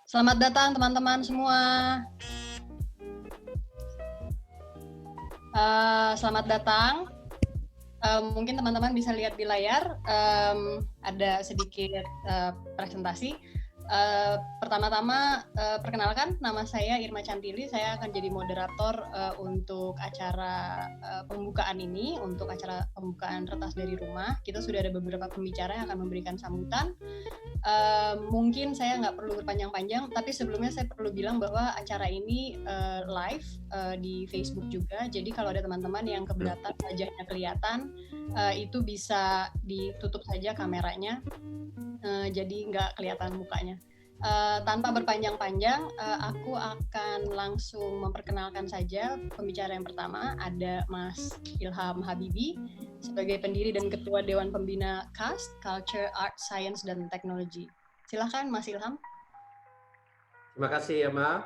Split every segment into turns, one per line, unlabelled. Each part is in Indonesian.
Selamat datang teman-teman semua. Selamat datang. Mungkin teman-teman bisa lihat di layar, ada sedikit presentasi. Pertama-tama, perkenalkan, nama saya Irma Cantili. Saya akan jadi moderator untuk acara pembukaan ini, untuk acara pembukaan Retas dari Rumah. Kita sudah ada beberapa pembicara yang akan memberikan sambutan. Mungkin saya nggak perlu berpanjang-panjang, tapi sebelumnya saya perlu bilang bahwa acara ini live di Facebook juga. Jadi kalau ada teman-teman yang keberatan wajahnya kelihatan, itu bisa ditutup saja kameranya. Jadi nggak kelihatan mukanya. Tanpa berpanjang-panjang, aku akan langsung memperkenalkan saja pembicara yang pertama. Ada Mas Ilham Habibi sebagai pendiri dan ketua Dewan Pembina KAST, Culture, Art, Science, dan Teknologi. Silahkan Mas Ilham.
Terima kasih Emma.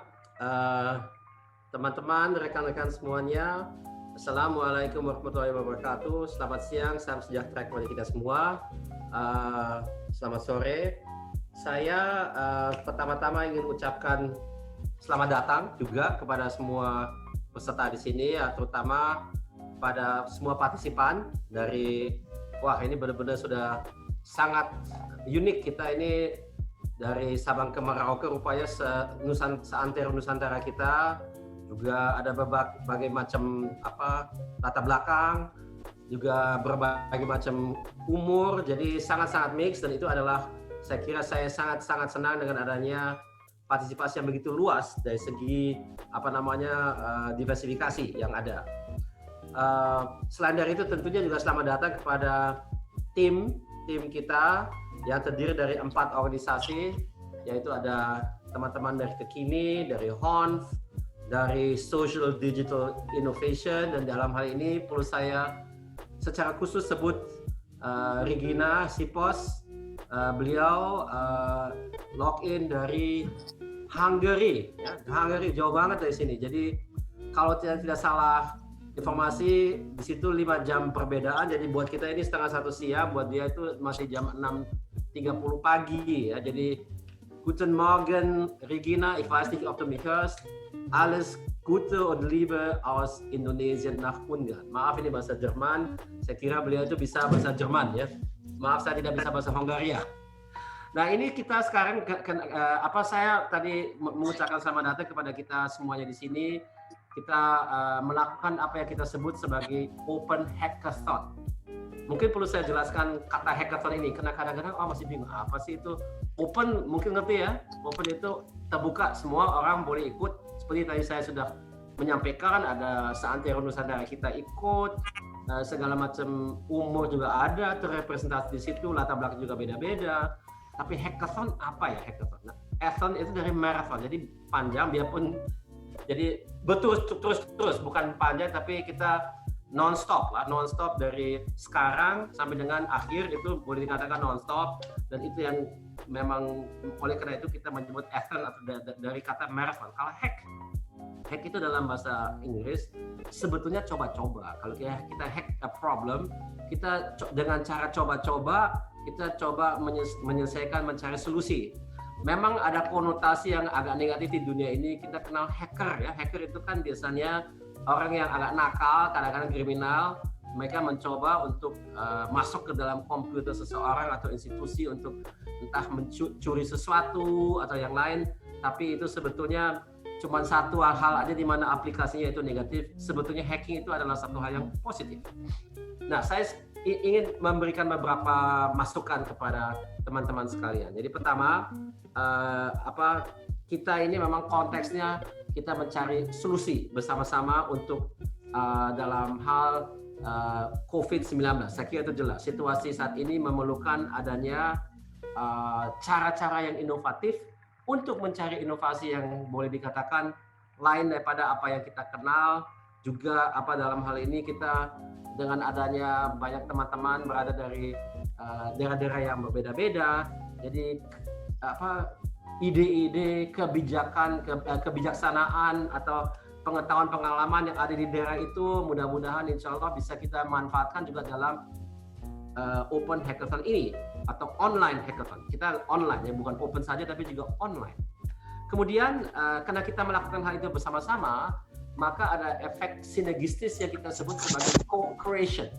Teman-teman, rekan-rekan semuanya, Assalamualaikum warahmatullahi wabarakatuh. Selamat siang, salam sejahtera kepada kita semua. Selamat sore. Saya pertama-tama ingin ucapkan selamat datang juga kepada semua peserta di sini, terutama pada semua partisipan dari, ini benar-benar sudah sangat unik. Kita ini dari Sabang ke Merauke, rupanya seantero Nusantara kita, juga ada berbagai macam latar belakang, juga berbagai macam umur, jadi sangat-sangat mix, dan itu adalah, saya kira saya sangat-sangat senang dengan adanya partisipasi yang begitu luas dari segi diversifikasi yang ada. Selain dari itu tentunya juga selamat datang kepada tim kita yang terdiri dari 4 organisasi, yaitu ada teman-teman dari Kekini, dari HONF, dari Social Digital Innovation, dan dalam hal ini perlu saya secara khusus sebut Regina Sipos. Beliau login dari Hungary, ya. Hungary jauh banget dari sini. Jadi kalau tidak salah informasi, di situ 5 jam perbedaan. Jadi buat kita ini setengah 1 siang, buat dia itu masih jam 6.30 pagi. Ya. Jadi Guten Morgen, Regina, ich weiß nicht, ob du mich hörst. Alles Gute und Liebe aus Indonesien nach Ungarn. Maaf, ini bahasa Jerman. Saya kira beliau itu bisa bahasa Jerman, ya. Maaf, saya tidak bisa bahasa Hongaria. Nah, ini kita sekarang, saya tadi mengucapkan selamat datang kepada kita semuanya di sini. Kita melakukan apa yang kita sebut sebagai Open Hackathon. Mungkin perlu saya jelaskan kata hackathon ini, karena kadang-kadang masih bingung apa sih itu. Open mungkin ngerti ya, open itu terbuka, semua orang boleh ikut. Seperti tadi saya sudah menyampaikan, ada seantero Nusantara kita ikut, segala macam umur juga ada terrepresentasi di situ, latar belakang juga beda-beda. Tapi hackathon apa ya hackathon? Nah, hackathon itu dari marathon, jadi panjang, biarpun jadi terus bukan panjang, tapi kita non-stop dari sekarang sampai dengan akhir, itu boleh dikatakan non-stop, dan itu yang memang oleh karena itu kita menyebut hackathon atau dari kata marathon. Kalau hack itu dalam bahasa Inggris sebetulnya coba-coba. Kalau kita hack a problem, kita dengan cara coba-coba, kita coba menyelesaikan, mencari solusi. Memang ada konotasi yang agak negatif di dunia ini, kita kenal hacker ya. Hacker itu kan biasanya orang yang agak nakal, kadang-kadang kriminal. Mereka mencoba untuk masuk ke dalam komputer seseorang atau institusi untuk entah mencuri sesuatu atau yang lain. Tapi itu sebetulnya cuma satu hal aja di mana aplikasinya itu negatif. Sebetulnya hacking itu adalah satu hal yang positif. Nah, saya ingin memberikan beberapa masukan kepada teman-teman sekalian. Jadi pertama, kita ini memang konteksnya kita mencari solusi bersama-sama untuk dalam hal COVID-19. Saya kira itu jelas. Situasi saat ini memerlukan adanya cara-cara yang inovatif untuk mencari inovasi yang boleh dikatakan lain daripada apa yang kita kenal. Juga dalam hal ini kita dengan adanya banyak teman-teman berada dari daerah-daerah yang berbeda-beda. Jadi ide-ide kebijaksanaan atau pengetahuan pengalaman yang ada di daerah itu mudah-mudahan insya Allah bisa kita manfaatkan juga dalam open hackathon ini atau online hackathon. Kita online ya, bukan open saja tapi juga online. Kemudian karena kita melakukan hal itu bersama-sama, maka ada efek sinergistis yang kita sebut sebagai co-creation.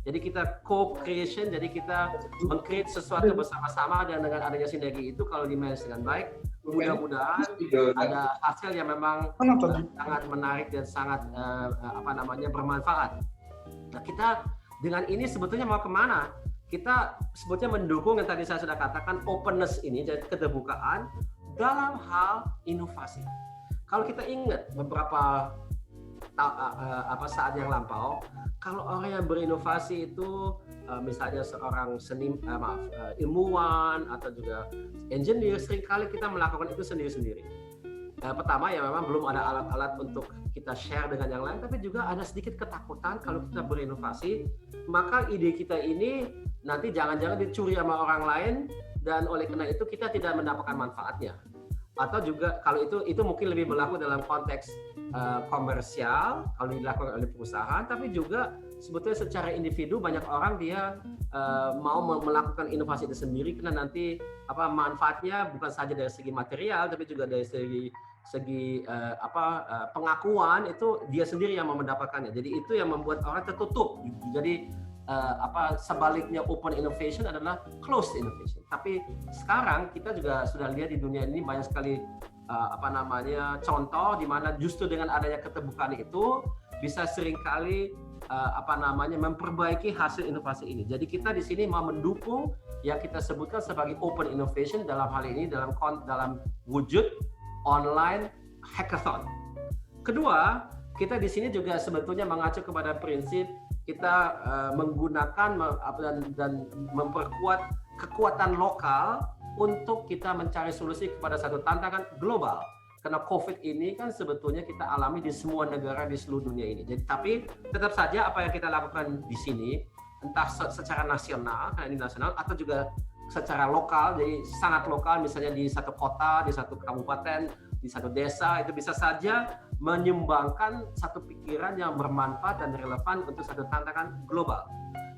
Jadi kita co-creation, jadi kita meng-create sesuatu bersama-sama, dan dengan adanya sinergi itu kalau di-manage dengan baik, mudah-mudahan ada hasil yang memang sangat menarik dan sangat bermanfaat. Nah, kita dengan ini sebetulnya mau kemana? Kita sebetulnya mendukung yang tadi saya sudah katakan, openness ini, jadi keterbukaan dalam hal inovasi. Kalau kita ingat beberapa saat yang lampau, kalau orang yang berinovasi itu misalnya seorang ilmuwan atau juga engineer, seringkali kita melakukan itu sendiri-sendiri. Pertama ya memang belum ada alat-alat untuk kita share dengan yang lain, tapi juga ada sedikit ketakutan kalau kita berinovasi, maka ide kita ini nanti jangan-jangan dicuri sama orang lain, dan oleh karena itu kita tidak mendapatkan manfaatnya. Atau juga kalau itu mungkin lebih berlaku dalam konteks komersial kalau dilakukan oleh perusahaan, tapi juga sebetulnya secara individu banyak orang dia mau melakukan inovasi itu sendiri karena nanti manfaatnya bukan saja dari segi material, tapi juga dari segi pengakuan, itu dia sendiri yang mau mendapatkannya. Jadi itu yang membuat orang tertutup. Jadi sebaliknya open innovation adalah closed innovation. Tapi sekarang kita juga sudah lihat di dunia ini banyak sekali contoh di mana justru dengan adanya keterbukaan itu bisa seringkali memperbaiki hasil inovasi ini. Jadi kita di sini mau mendukung yang kita sebutkan sebagai open innovation dalam hal ini dalam wujud online hackathon. Kedua, kita di sini juga sebetulnya mengacu kepada prinsip kita menggunakan dan memperkuat kekuatan lokal untuk kita mencari solusi kepada satu tantangan global. Karena COVID ini kan sebetulnya kita alami di semua negara di seluruh dunia ini. Jadi tapi tetap saja apa yang kita lakukan di sini, entah secara nasional, karena ini nasional, atau juga secara lokal, jadi sangat lokal, misalnya di satu kota, di satu kabupaten, di satu desa, itu bisa saja menyumbangkan satu pikiran yang bermanfaat dan relevan untuk satu tantangan global.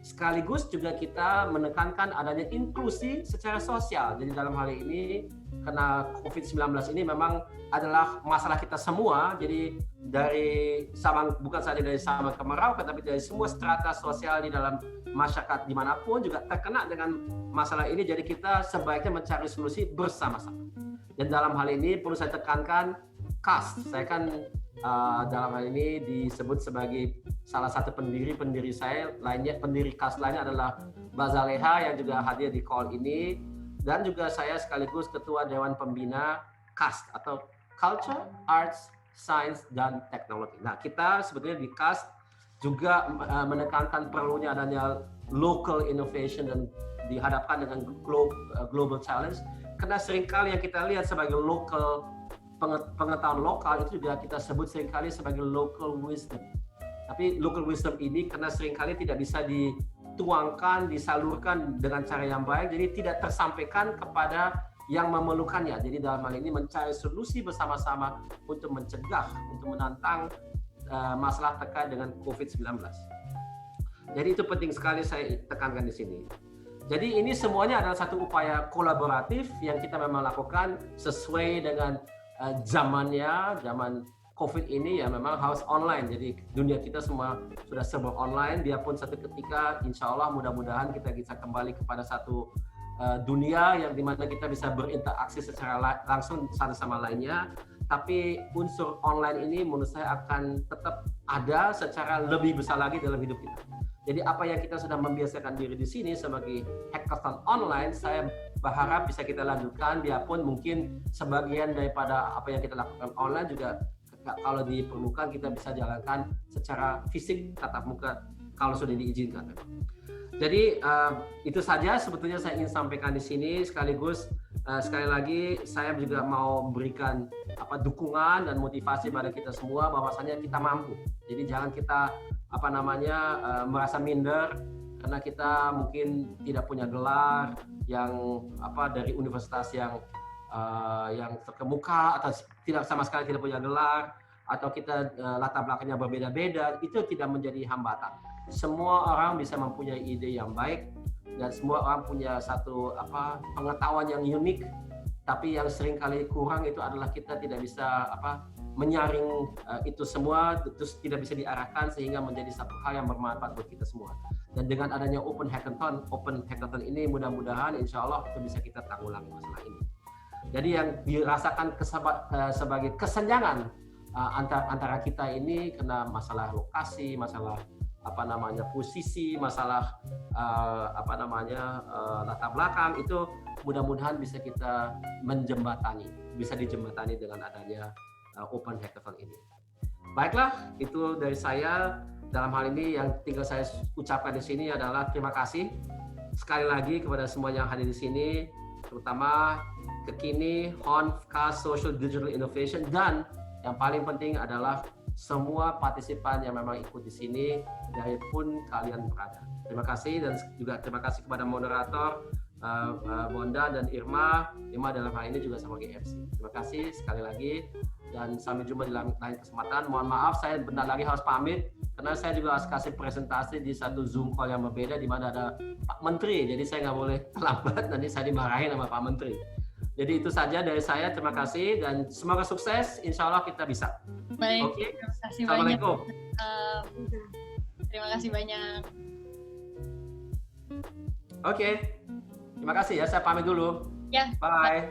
Sekaligus juga kita menekankan adanya inklusi secara sosial. Jadi dalam hal ini, karena COVID-19 ini memang adalah masalah kita semua, jadi bukan saja dari Sabang ke Merauke, tapi dari semua strata sosial di dalam masyarakat dimanapun juga terkena dengan masalah ini. Jadi kita sebaiknya mencari solusi bersama-sama. Dan dalam hal ini perlu saya tekankan, CAST, saya kan dalam hal ini disebut sebagai salah satu pendiri saya lainnya, pendiri CAST lainnya adalah Bazaleha yang juga hadir di call ini, dan juga saya sekaligus ketua Dewan Pembina CAST atau Culture, Arts, Science, dan Teknologi. Nah, kita sebetulnya di CAST juga menekankan perlunya adanya local innovation dan dihadapkan dengan global challenge, karena seringkali yang kita lihat sebagai local, pengetahuan lokal itu juga kita sebut seringkali sebagai local wisdom. Tapi local wisdom ini karena seringkali tidak bisa dituangkan, disalurkan dengan cara yang baik, jadi tidak tersampaikan kepada yang memerlukannya. Jadi dalam hal ini mencari solusi bersama-sama untuk mencegah, untuk menantang masalah terkait dengan COVID-19. Jadi itu penting sekali saya tekankan di sini. Jadi ini semuanya adalah satu upaya kolaboratif yang kita memang lakukan sesuai dengan zaman COVID ini ya memang harus online. Jadi dunia kita semua sudah serba online, biarpun satu ketika insya Allah mudah-mudahan kita bisa kembali kepada satu dunia yang dimana kita bisa berinteraksi secara langsung satu sama lainnya. Tapi unsur online ini menurut saya akan tetap ada secara lebih besar lagi dalam hidup kita. Jadi apa yang kita sudah membiasakan diri di sini sebagai hackathon online, saya berharap bisa kita lanjutkan, biarpun mungkin sebagian daripada apa yang kita lakukan online juga kalau diperlukan kita bisa jalankan secara fisik tatap muka kalau sudah diizinkan. Jadi itu saja sebetulnya saya ingin sampaikan di sini, sekaligus sekali lagi saya juga mau memberikan dukungan dan motivasi pada kita semua bahwasanya kita mampu. Jadi jangan kita merasa minder karena kita mungkin tidak punya gelar yang dari universitas yang terkemuka, atau tidak sama sekali tidak punya gelar, atau kita latar belakangnya berbeda-beda, itu tidak menjadi hambatan. Semua orang bisa mempunyai ide yang baik dan semua orang punya satu pengetahuan yang unik tapi yang sering kali kurang itu adalah kita tidak bisa menyaring itu semua, terus tidak bisa diarahkan sehingga menjadi satu hal yang bermanfaat buat kita semua. Dan dengan adanya Open Hackathon ini mudah-mudahan insya Allah itu bisa kita tanggulangi masalah ini. Jadi yang dirasakan sebagai kesenjangan antara kita ini karena masalah lokasi, masalah posisi, masalah latar belakang, itu mudah-mudahan bisa kita bisa dijembatani dengan adanya Open Hackathon ini. Baiklah, itu dari saya. Dalam hal ini yang tinggal saya ucapkan di sini adalah terima kasih sekali lagi kepada semua yang hadir di sini, terutama Kekini, HON, FCAS, Social Digital Innovation, dan yang paling penting adalah semua partisipan yang memang ikut di sini dari pun kalian berada. Terima kasih, dan juga terima kasih kepada moderator Bonda dan Irma dalam hal ini juga sebagai MC. Terima kasih sekali lagi dan sampai jumpa di lain kesempatan. Mohon maaf saya bentar lagi harus pamit karena saya juga harus kasih presentasi di satu Zoom call yang berbeda di mana ada Pak Menteri. Jadi saya nggak boleh terlambat, nanti saya dimarahin sama Pak Menteri. Jadi itu saja dari saya. Terima kasih dan semoga sukses. Insya Allah kita bisa.
Baik.
Oke.
Terima kasih
Assalamualaikum.
banyak. Terima kasih banyak.
Oke. Terima kasih ya. Saya pamit dulu.
Ya.
Bye.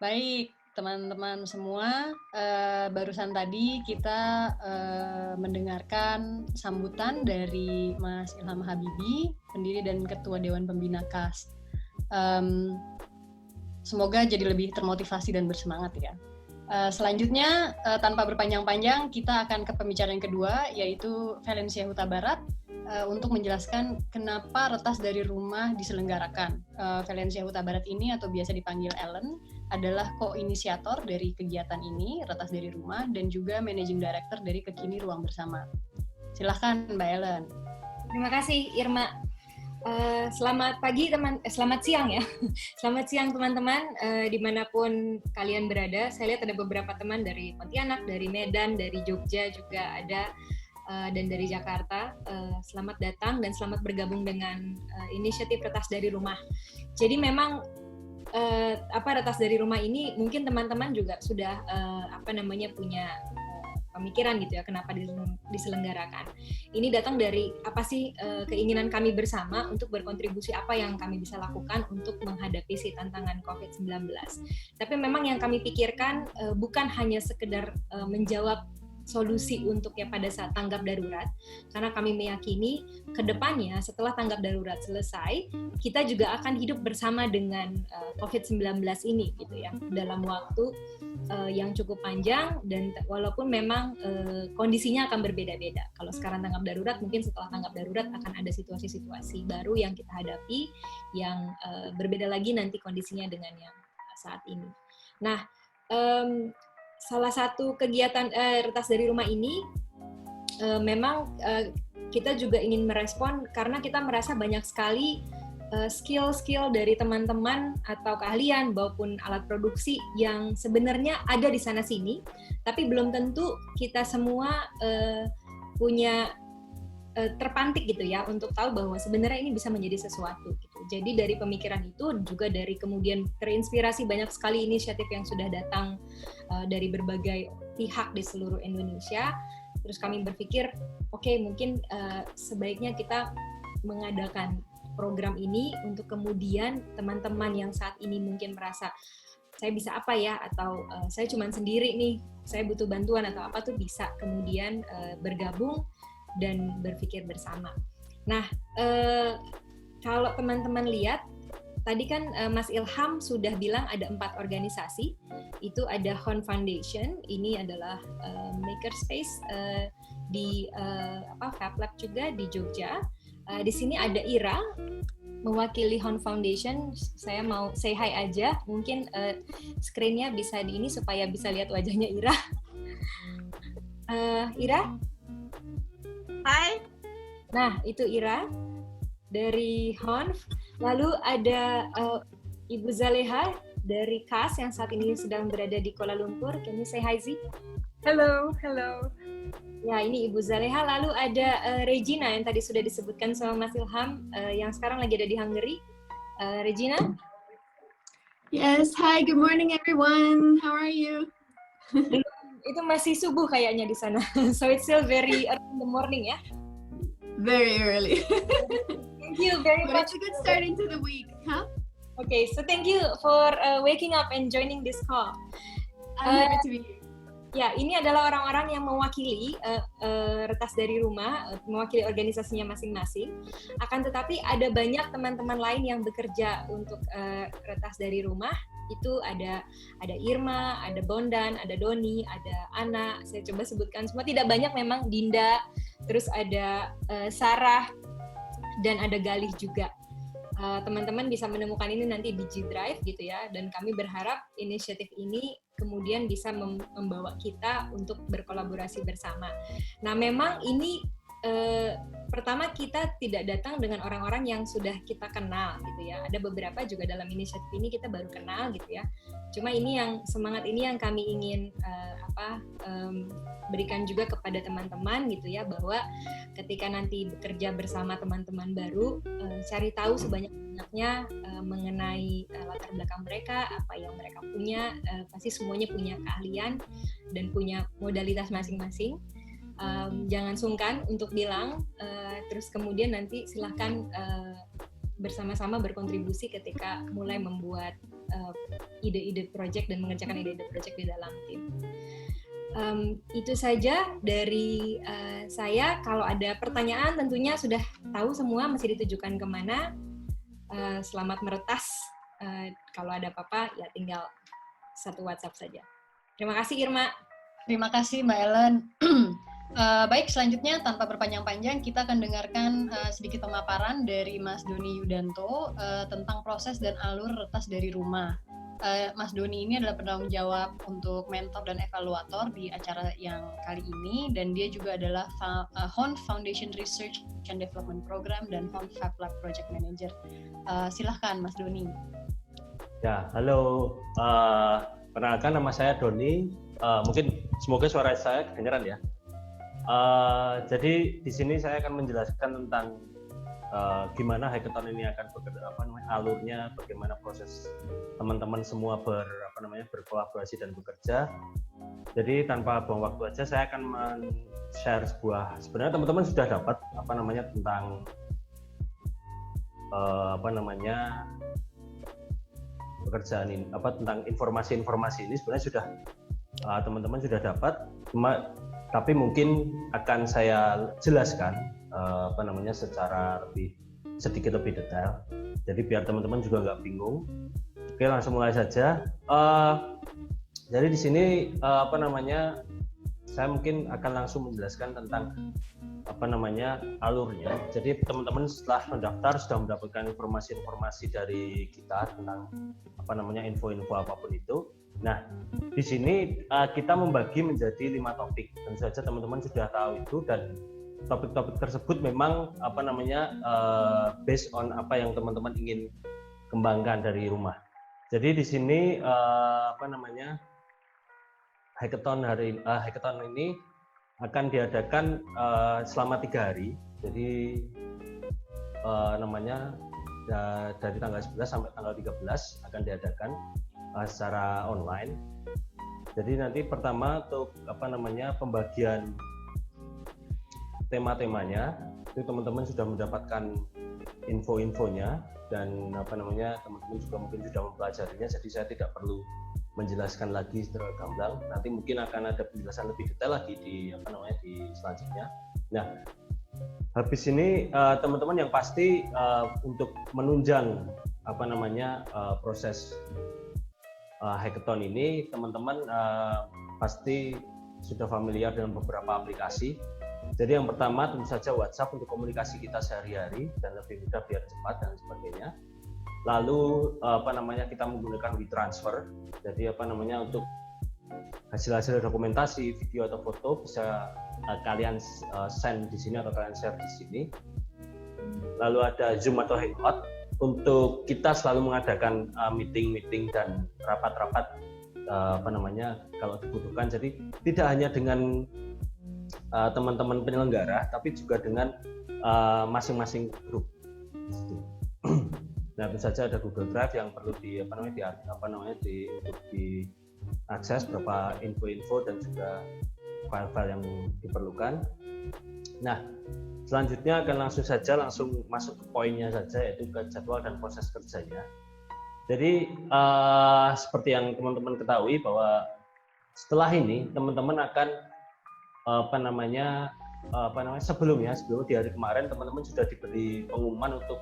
Baik, teman-teman semua, barusan tadi kita mendengarkan sambutan dari Mas Ilham Habibie, pendiri dan Ketua Dewan Pembina KAS. Semoga jadi lebih termotivasi dan bersemangat ya. Selanjutnya, tanpa berpanjang-panjang, kita akan ke pembicaraan yang kedua, yaitu Valencia Huta Barat, untuk menjelaskan kenapa retas dari rumah diselenggarakan. Valencia Huta Barat ini, atau biasa dipanggil Ellen, adalah ko-inisiator dari kegiatan ini, retas dari rumah, dan juga managing director dari Kekini Ruang Bersama. Silahkan Mbak Ellen.
Terima kasih Irma. Selamat pagi selamat siang ya. Selamat siang teman-teman, dimanapun kalian berada. Saya lihat ada beberapa teman dari Pontianak, dari Medan, dari Jogja juga ada, dan dari Jakarta. Selamat datang dan selamat bergabung dengan inisiatif retas dari rumah. Jadi memang retas dari rumah ini mungkin teman-teman juga sudah punya pemikiran gitu ya kenapa diselenggarakan. Ini datang dari apa sih keinginan kami bersama untuk berkontribusi apa yang kami bisa lakukan untuk menghadapi si tantangan COVID-19. Tapi memang yang kami pikirkan bukan hanya sekedar menjawab solusi untuk ya pada saat tanggap darurat, karena kami meyakini ke depannya setelah tanggap darurat selesai, kita juga akan hidup bersama dengan COVID-19 ini gitu ya, dalam waktu yang cukup panjang, dan walaupun memang kondisinya akan berbeda-beda. Kalau sekarang tanggap darurat, mungkin setelah tanggap darurat akan ada situasi-situasi baru yang kita hadapi yang berbeda lagi nanti kondisinya dengan yang saat ini. Nah, salah satu kegiatan retas dari rumah ini memang kita juga ingin merespon karena kita merasa banyak sekali skill-skill dari teman-teman atau keahlian maupun alat produksi yang sebenarnya ada di sana-sini, tapi belum tentu kita semua punya terpantik gitu ya untuk tahu bahwa sebenarnya ini bisa menjadi sesuatu gitu. Jadi dari pemikiran itu juga dari kemudian terinspirasi banyak sekali inisiatif yang sudah datang dari berbagai pihak di seluruh Indonesia. Terus kami berpikir, oke, mungkin sebaiknya kita mengadakan program ini untuk kemudian teman-teman yang saat ini mungkin merasa saya bisa apa ya, atau saya cuma sendiri nih, saya butuh bantuan atau apa tuh bisa kemudian bergabung dan berpikir bersama. Nah, kalau teman-teman lihat, tadi kan Mas Ilham sudah bilang ada 4 organisasi. Itu ada HON Foundation, ini adalah makerspace di Fab Lab juga di Jogja. Di sini ada Ira, mewakili HON Foundation. Saya mau say hi aja, mungkin screen-nya bisa di ini supaya bisa lihat wajahnya Ira. Ira?
Hai.
Nah, itu Ira dari HON. Lalu ada Ibu Zaleha dari KAS yang saat ini sedang berada di Kuala Lumpur. Can you say hi, Zi?
Hello, hello.
Ya, ini Ibu Zaleha. Lalu ada Regina yang tadi sudah disebutkan sama Mas Ilham, yang sekarang lagi ada di Hungary. Regina?
Yes, hi, good morning everyone. How are you?
Itu masih subuh kayaknya di sana. So it's still very early in the morning ya.
Very early.
Thank you very
But
much.
it's a good start into the week, huh?
Okay, so thank you for waking up and joining this call.
I'm happy to be here.
Ya, ini adalah orang-orang yang mewakili Retas dari Rumah, mewakili organisasinya masing-masing. Akan tetapi ada banyak teman-teman lain yang bekerja untuk Retas dari Rumah. Itu ada Irma, ada Bondan, ada Doni, ada Ana. Saya coba sebutkan semua. Tidak banyak memang, Dinda, terus ada Sarah, dan ada Galih juga. Teman-teman bisa menemukan ini nanti di G Drive gitu ya, dan kami berharap inisiatif ini kemudian bisa membawa kita untuk berkolaborasi bersama. Nah, memang ini pertama kita tidak datang dengan orang-orang yang sudah kita kenal gitu ya. Ada beberapa juga dalam inisiatif ini kita baru kenal gitu ya. Cuma ini yang semangat ini yang kami ingin berikan juga kepada teman-teman gitu ya, bahwa ketika nanti bekerja bersama teman-teman baru, cari tahu sebanyak-banyaknya mengenai latar belakang mereka, apa yang mereka punya, pasti semuanya punya keahlian dan punya modalitas masing-masing. Jangan sungkan untuk bilang, terus kemudian nanti silahkan bersama-sama berkontribusi ketika mulai membuat ide-ide project dan mengerjakan ide-ide project di dalam tim. Itu saja dari saya. Kalau ada pertanyaan tentunya sudah tahu semua mesti ditujukan kemana. Selamat meretas. Kalau ada apa-apa ya tinggal satu WhatsApp saja. Terima kasih Irma.
Terima kasih Mbak Ellen. Baik, selanjutnya tanpa berpanjang-panjang kita akan dengarkan sedikit pemaparan dari Mas Doni Yudanto tentang proses dan alur Retas dari Rumah. Mas Doni ini adalah penanggung jawab untuk mentor dan evaluator di acara yang kali ini, dan dia juga adalah HON Foundation Research and Development Program dan HON Fab Lab Project Manager. Silahkan Mas Doni.
Ya, halo. Perkenalkan, nama saya Doni. Mungkin semoga suara saya kedengaran ya. Jadi di sini saya akan menjelaskan tentang gimana hackathon ini akan bekerja, alurnya, bagaimana proses teman-teman semua berkolaborasi dan bekerja. Jadi tanpa buang waktu aja, saya akan men-share sebenarnya teman-teman sudah dapat tentang pekerjaan ini, tentang informasi-informasi ini sebenarnya sudah teman-teman sudah dapat, tapi mungkin akan saya jelaskan secara sedikit lebih detail. Jadi biar teman-teman juga nggak bingung. Oke, langsung mulai saja. Jadi di sini saya mungkin akan langsung menjelaskan tentang alurnya. Jadi teman-teman setelah mendaftar sudah mendapatkan informasi-informasi dari kita tentang info-info apapun itu. Nah, di sini kita membagi menjadi 5 topik. Tentu saja teman-teman sudah tahu itu, dan topik-topik tersebut memang based on apa yang teman-teman ingin kembangkan dari rumah. Jadi di sini hackathon ini akan diadakan selama 3 hari. Jadi dari tanggal 11 sampai tanggal 13 akan diadakan secara online. Jadi nanti pertama untuk pembagian tema-temanya itu teman-teman sudah mendapatkan info-infonya, dan teman-teman juga mungkin sudah mempelajarinya, jadi saya tidak perlu menjelaskan lagi secara gamblang. Nanti mungkin akan ada penjelasan lebih detail lagi di selanjutnya. Nah, habis ini teman-teman yang pasti untuk menunjang proses hackathon ini, teman-teman pasti sudah familiar dengan beberapa aplikasi. Jadi yang pertama tentu saja WhatsApp untuk komunikasi kita sehari-hari dan lebih mudah biar cepat dan sebagainya. Lalu kita menggunakan WeTransfer. Jadi untuk hasil-hasil dokumentasi, video atau foto bisa kalian send di sini atau kalian share di sini. Lalu ada Zoom atau Hangout untuk kita selalu mengadakan meeting dan rapat-rapat kalau dibutuhkan. Jadi tidak hanya dengan teman-teman penyelenggara, tapi juga dengan masing-masing grup. Nah, tentu saja ada Google Drive yang perlu untuk diakses beberapa info-info dan juga file-file yang diperlukan. Nah, selanjutnya akan langsung masuk ke poinnya saja, yaitu ke jadwal dan proses kerjanya. Jadi seperti yang teman-teman ketahui bahwa setelah ini teman-teman akan sebelum di hari kemarin teman-teman sudah diberi pengumuman untuk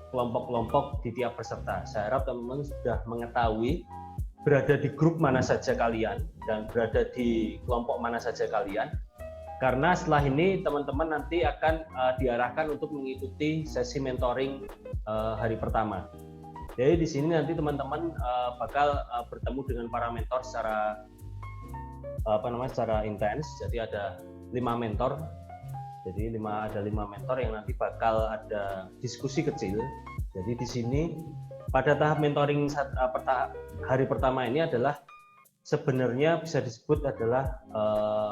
kelompok-kelompok di tiap peserta. Saya harap teman-teman sudah mengetahui berada di grup mana saja kalian dan berada di kelompok mana saja kalian. Karena setelah ini teman-teman nanti akan diarahkan untuk mengikuti sesi mentoring hari pertama. Jadi di sini nanti teman-teman bakal bertemu dengan para mentor secara intens. Jadi ada 5 mentor. Jadi ada 5 mentor yang nanti bakal ada diskusi kecil. Jadi di sini pada tahap mentoring hari pertama ini adalah sebenarnya bisa disebut adalah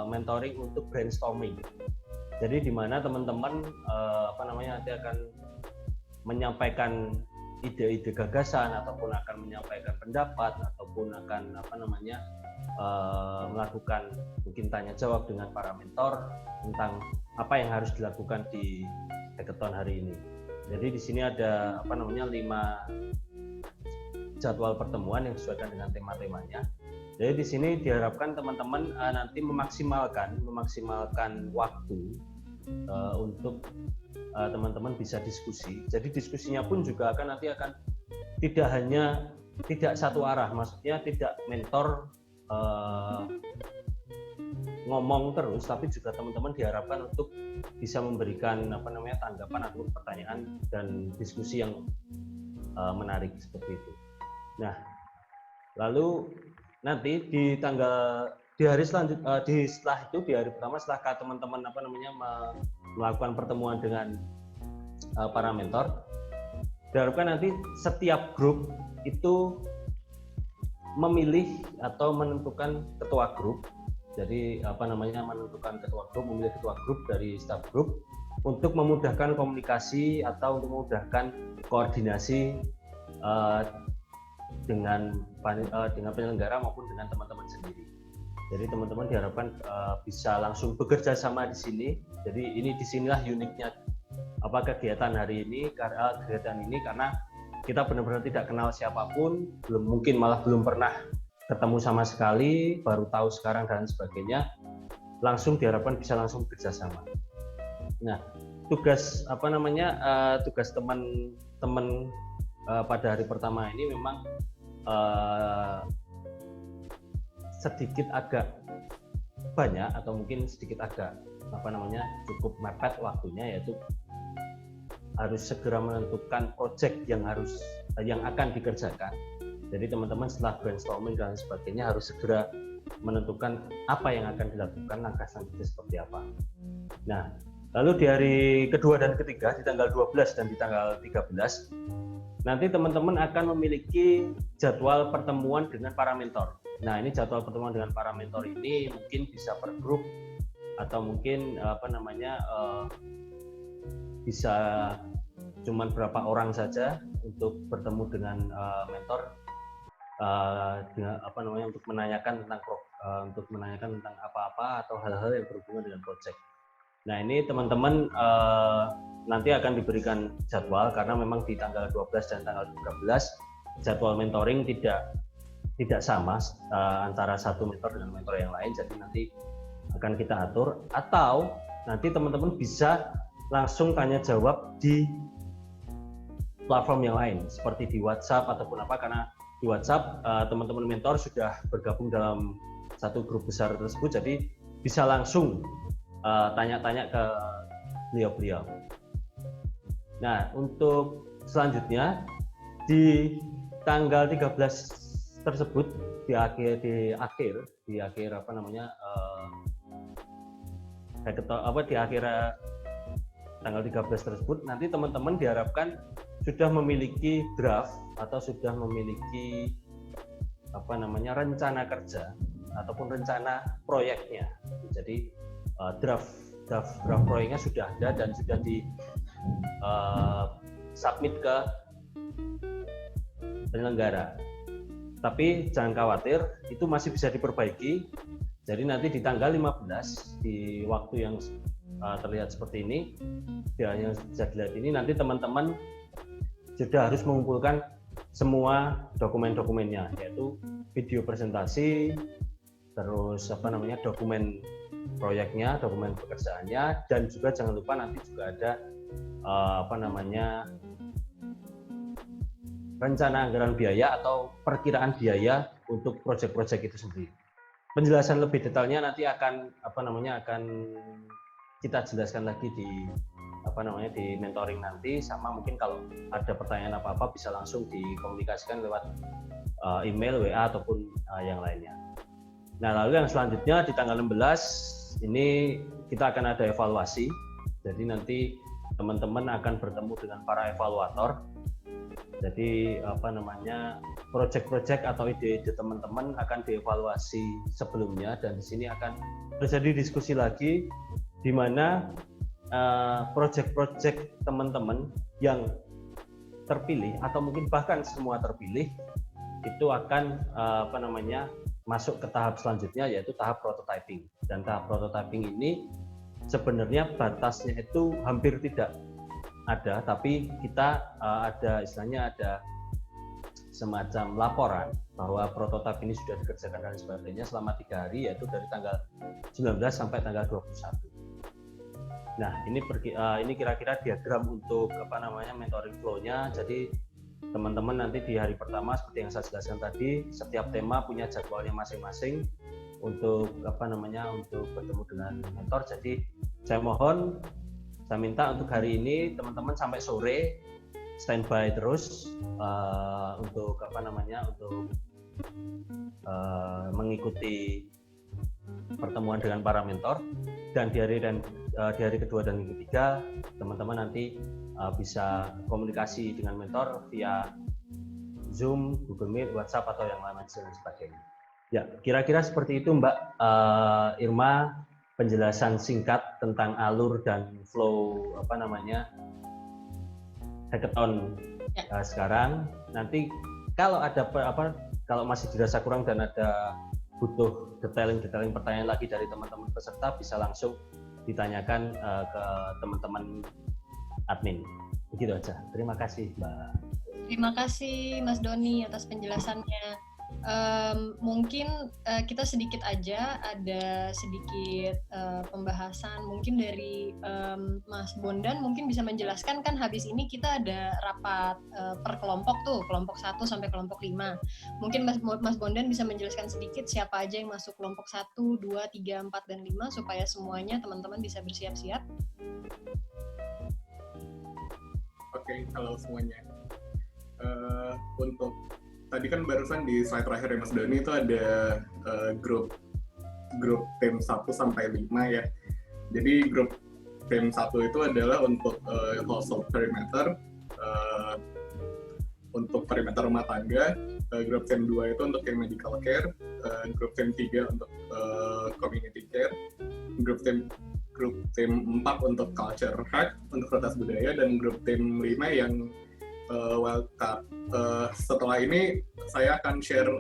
mentoring untuk brainstorming. Jadi di mana teman-teman nanti akan menyampaikan ide-ide gagasan ataupun akan menyampaikan pendapat ataupun akan melakukan mungkin tanya jawab dengan para mentor tentang apa yang harus dilakukan di hackathon hari ini. Jadi di sini ada 5 jadwal pertemuan yang disesuaikan dengan tema-temanya. Jadi di sini diharapkan teman-teman nanti memaksimalkan waktu untuk teman-teman bisa diskusi. Jadi diskusinya pun juga nanti akan tidak satu arah, maksudnya tidak mentor ngomong terus, tapi juga teman-teman diharapkan untuk bisa memberikan tanggapan atau pertanyaan dan diskusi yang menarik seperti itu. Nah, lalu nanti setelah itu di hari pertama setelah teman-teman melakukan pertemuan dengan para mentor, diharapkan nanti setiap grup itu memilih atau menentukan ketua grup. Jadi memilih ketua grup dari staff grup untuk memudahkan komunikasi atau untuk memudahkan koordinasi dengan penyelenggara maupun dengan teman-teman sendiri. Jadi teman-teman diharapkan bisa langsung bekerja sama di sini. Jadi disinilah uniknya kegiatan hari ini, karena kita benar-benar tidak kenal siapapun, belum pernah ketemu sama sekali, baru tahu sekarang dan sebagainya. Langsung diharapkan bisa langsung bekerja sama. Nah, tugas tugas teman-teman pada hari pertama ini memang sedikit agak banyak atau mungkin sedikit agak cukup mepet waktunya, yaitu harus segera menentukan proyek yang akan dikerjakan. Jadi teman-teman setelah brainstorming dan sebagainya harus segera menentukan apa yang akan dilakukan, langkah selanjutnya seperti apa. Nah, lalu di hari kedua dan ketiga, di tanggal 12 dan di tanggal 13, nanti teman-teman akan memiliki jadwal pertemuan dengan para mentor. Nah, ini jadwal pertemuan dengan para mentor ini mungkin bisa per grup atau mungkin bisa cuman berapa orang saja untuk bertemu dengan mentor, untuk menanyakan tentang apa-apa atau hal-hal yang berhubungan dengan proyek. Nah, ini teman-teman nanti akan diberikan jadwal karena memang di tanggal 12 dan tanggal 13 jadwal mentoring tidak sama antara satu mentor dengan mentor yang lain. Jadi nanti akan kita atur, atau nanti teman-teman bisa langsung tanya jawab di platform yang lain seperti di WhatsApp ataupun karena di WhatsApp teman-teman mentor sudah bergabung dalam satu grup besar tersebut, jadi bisa langsung tanya-tanya ke beliau-beliau. Nah, untuk selanjutnya di tanggal 13 tersebut di akhir tanggal 13 tersebut nanti teman-teman diharapkan sudah memiliki draft atau sudah memiliki rencana kerja ataupun rencana proyeknya. Jadi draft draft proyeknya sudah ada dan sudah di submit ke penyelenggara. Tapi jangan khawatir, itu masih bisa diperbaiki. Jadi nanti di tanggal 15 di waktu yang terlihat seperti ini, yang bisa dilihat ini, nanti teman-teman sudah harus mengumpulkan semua dokumen-dokumennya, yaitu video presentasi, terus dokumen proyeknya, dokumen pekerjaannya, dan juga jangan lupa nanti juga ada rencana anggaran biaya atau perkiraan biaya untuk proyek-proyek itu sendiri. Penjelasan lebih detailnya nanti akan kita jelaskan lagi di di mentoring nanti, sama mungkin kalau ada pertanyaan apa-apa bisa langsung dikomunikasikan lewat email, WA ataupun yang lainnya. Nah, lalu yang selanjutnya di tanggal 16 ini kita akan ada evaluasi. Jadi nanti teman-teman akan bertemu dengan para evaluator. Jadi proyek-proyek atau ide-ide teman-teman akan dievaluasi sebelumnya, dan di sini akan terjadi diskusi lagi di mana proyek-proyek teman-teman yang terpilih atau mungkin bahkan semua terpilih itu akan masuk ke tahap selanjutnya, yaitu tahap prototyping. Dan tahap prototyping ini sebenarnya batasnya itu hampir tidak ada, tapi kita ada semacam laporan bahwa prototipe ini sudah dikerjakan dan sebagainya selama 3 hari, yaitu dari tanggal 19 sampai tanggal 21. Nah, ini kira-kira diagram untuk mentoring flow-nya. Jadi teman-teman nanti di hari pertama seperti yang saya jelaskan tadi, setiap tema punya jadwalnya masing-masing untuk untuk bertemu dengan mentor. Jadi saya minta untuk hari ini teman-teman sampai sore standby terus untuk mengikuti pertemuan dengan para mentor, dan di hari kedua dan ketiga teman-teman nanti bisa komunikasi dengan mentor via Zoom, Google Meet, WhatsApp atau yang lain dan sebagainya. Ya, kira-kira seperti itu Mbak Irma, penjelasan singkat tentang alur dan flow hackathon sekarang. Nanti kalau ada kalau masih dirasa kurang dan ada butuh detailing pertanyaan lagi dari teman-teman peserta, bisa langsung ditanyakan ke teman-teman admin. Begitu aja. Terima kasih Mbak.
Terima kasih Mas Doni atas penjelasannya. Mungkin kita sedikit aja ada sedikit pembahasan mungkin dari Mas Bondan, mungkin bisa menjelaskan, kan habis ini kita ada rapat per kelompok tuh, kelompok 1 sampai kelompok 5. Mungkin Mas Bondan bisa menjelaskan sedikit siapa aja yang masuk kelompok 1, 2, 3, 4, dan 5 supaya semuanya teman-teman bisa bersiap-siap.
Oke, halo semuanya. Untuk tadi kan barusan di slide terakhir ya Mas Doni itu ada grup tim 1 sampai 5 ya. Jadi grup tim 1 itu adalah untuk household perimeter, untuk perimeter rumah tangga. Grup tim 2 itu untuk yang medical care, grup tim 3 untuk community care, grup tim 4 untuk culture hack, untuk retas budaya, dan grup tim 5 yang wildcard. Setelah ini saya akan share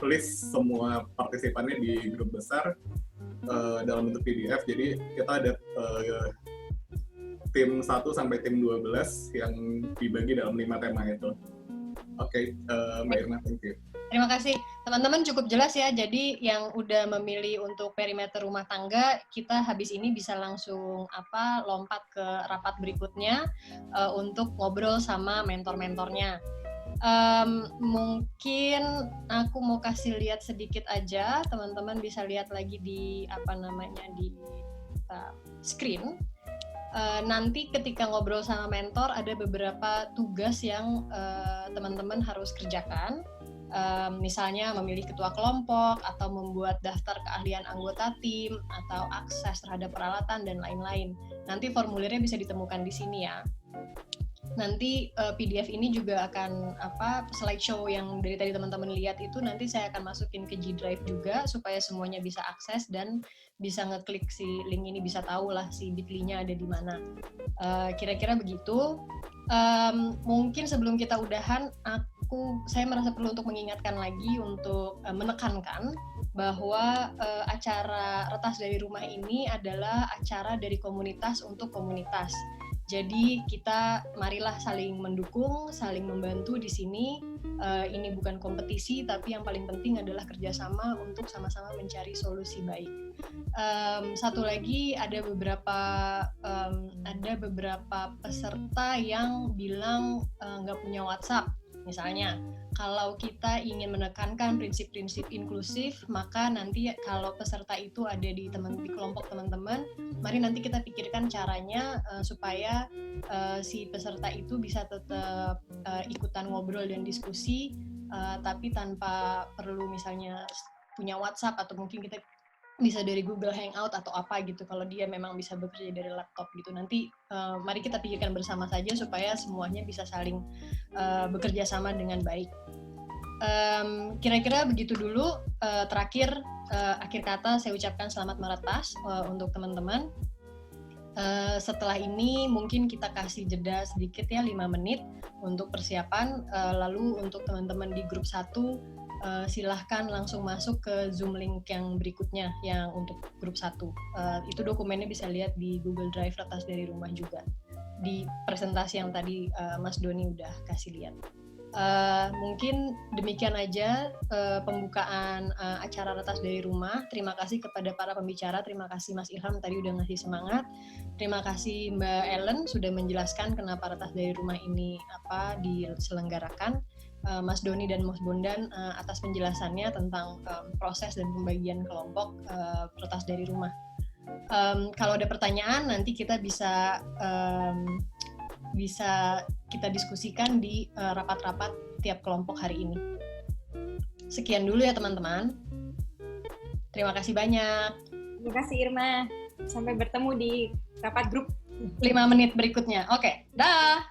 list semua partisipannya di grup besar dalam bentuk PDF. Jadi kita ada tim 1 sampai tim 12 yang dibagi dalam 5 tema itu. Oke, Mbak Irma, thank you.
Terima kasih. Teman-teman cukup jelas ya. Jadi yang udah memilih untuk perimeter rumah tangga, kita habis ini bisa langsung lompat ke rapat berikutnya untuk ngobrol sama mentor-mentornya. Mungkin aku mau kasih lihat sedikit aja, teman-teman bisa lihat lagi di di screen. Nanti ketika ngobrol sama mentor ada beberapa tugas yang teman-teman harus kerjakan. Misalnya memilih ketua kelompok, atau membuat daftar keahlian anggota tim, atau akses terhadap peralatan, dan lain-lain. Nanti formulirnya bisa ditemukan di sini ya. nanti PDF ini juga akan slideshow yang dari tadi teman-teman lihat itu nanti saya akan masukin ke G Drive juga supaya semuanya bisa akses dan bisa ngeklik si link ini, bisa tahu lah si bit.ly-nya ada di mana. Kira-kira begitu. Mungkin sebelum kita udahan, saya merasa perlu untuk mengingatkan lagi untuk menekankan bahwa acara Retas dari Rumah ini adalah acara dari komunitas untuk komunitas. Jadi kita marilah saling mendukung, saling membantu di sini. Ini bukan kompetisi, tapi yang paling penting adalah kerjasama untuk sama-sama mencari solusi baik. Satu lagi, ada beberapa peserta yang bilang nggak punya WhatsApp. Misalnya, kalau kita ingin menekankan prinsip-prinsip inklusif, maka nanti kalau peserta itu ada di kelompok teman-teman, mari nanti kita pikirkan caranya supaya si peserta itu bisa tetap ikutan ngobrol dan diskusi, tapi tanpa perlu misalnya punya WhatsApp, atau mungkin kita bisa dari Google Hangout atau apa gitu, kalau dia memang bisa bekerja dari laptop gitu. Nanti mari kita pikirkan bersama saja supaya semuanya bisa saling bekerja sama dengan baik. Kira-kira begitu dulu. Terakhir, akhir kata saya ucapkan selamat meretas untuk teman-teman. Setelah ini mungkin kita kasih jeda sedikit ya, 5 menit untuk persiapan. Lalu untuk teman-teman di grup 1, silahkan langsung masuk ke Zoom link yang berikutnya, yang untuk grup 1. Itu dokumennya bisa lihat di Google Drive Retas dari Rumah juga, di presentasi yang tadi Mas Doni udah kasih lihat. Mungkin demikian aja pembukaan acara Retas dari Rumah. Terima kasih kepada para pembicara, terima kasih Mas Ilham tadi udah ngasih semangat, terima kasih Mbak Ellen sudah menjelaskan kenapa Retas dari Rumah ini diselenggarakan, Mas Doni dan Mas Bondan atas penjelasannya tentang proses dan pembagian kelompok Retas dari Rumah. Kalau ada pertanyaan nanti kita bisa kita diskusikan di rapat-rapat tiap kelompok hari ini. Sekian dulu ya teman-teman. Terima kasih banyak.
Terima kasih Irma. Sampai bertemu di rapat grup
5 menit berikutnya. Oke, dah.